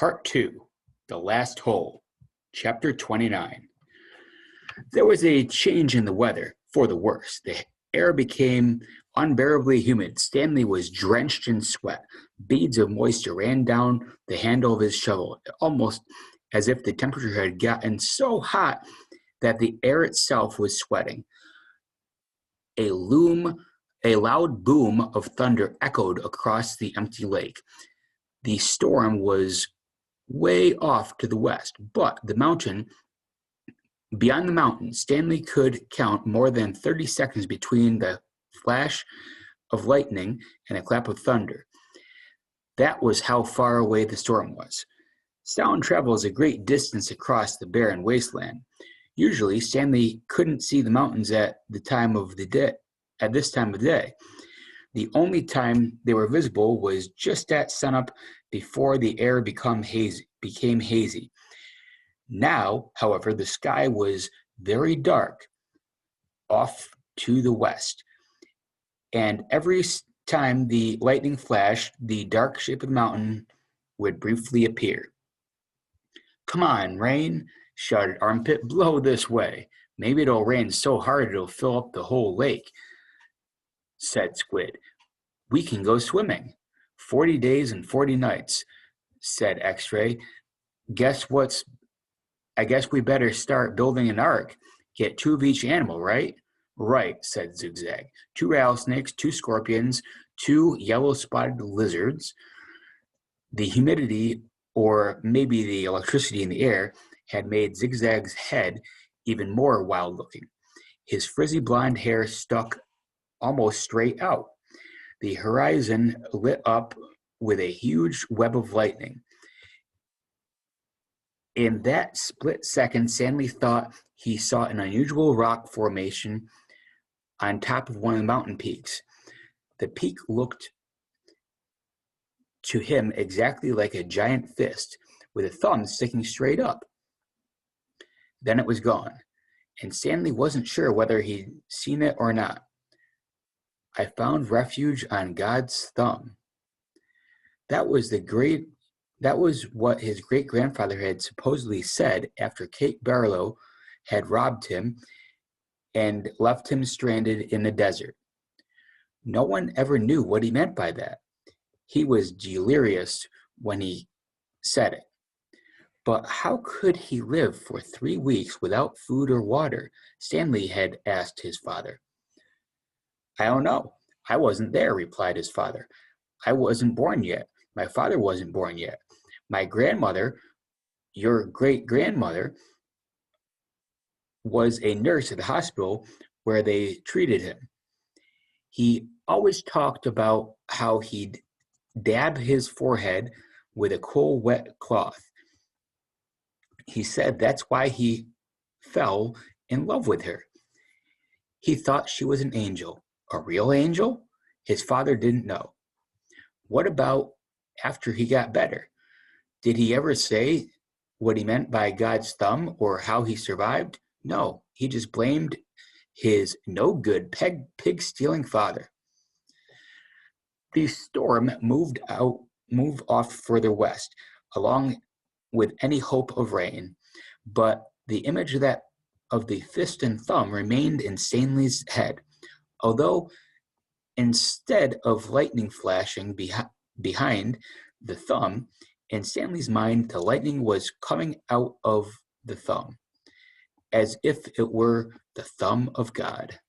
Part 2, The Last Hole, Chapter 29. There was a change in the weather, for the worse. The air became unbearably humid. Stanley was drenched in sweat. Beads of moisture ran down the handle of his shovel, almost as if the temperature had gotten so hot that the air itself was sweating. A loud boom of thunder echoed across the empty lake. The storm was way off to the west, but beyond the mountain, Stanley could count more than 30 seconds between the flash of lightning and a clap of thunder. That was how far away the storm was. Sound travels a great distance across the barren wasteland. Usually, Stanley couldn't see the mountains at this time of day. The only time they were visible was just at sunup before the air became hazy. Now, however, the sky was very dark off to the west, and every time the lightning flashed, the dark shape of the mountain would briefly appear. "Come on, rain," shouted Armpit. "Blow this way. Maybe it'll rain so hard it'll fill up the whole lake," said Squid. "We can go swimming." 40 days and 40 nights, said X-Ray. I guess we better start building an ark. Get 2 of each animal, right? Right, said Zigzag. 2 rattlesnakes, 2 scorpions, 2 yellow-spotted lizards. The humidity, or maybe the electricity in the air, had made Zigzag's head even more wild-looking. His frizzy blonde hair stuck almost straight out. The horizon lit up with a huge web of lightning. In that split second, Stanley thought he saw an unusual rock formation on top of one of the mountain peaks. The peak looked to him exactly like a giant fist, with a thumb sticking straight up. Then it was gone, and Stanley wasn't sure whether he'd seen it or not. "I found refuge on God's thumb." That was what his great-grandfather had supposedly said after Kate Barlow had robbed him and left him stranded in the desert. No one ever knew what he meant by that. He was delirious when he said it. But how could he live for 3 weeks without food or water? Stanley had asked his father. "I don't know. I wasn't there," replied his father. "I wasn't born yet. My father wasn't born yet. My grandmother, your great-grandmother, was a nurse at the hospital where they treated him. He always talked about how he'd dab his forehead with a cool, wet cloth. He said that's why he fell in love with her. He thought she was an angel. A real angel? His father didn't know. What about after he got better? Did he ever say what he meant by God's thumb or how he survived? No, he just blamed his no-good, pig-stealing father." The storm moved off further west, along with any hope of rain, but the image of the fist and thumb remained in Stanley's head, although instead of lightning flashing behind the thumb, in Stanley's mind, the lightning was coming out of the thumb, as if it were the thumb of God.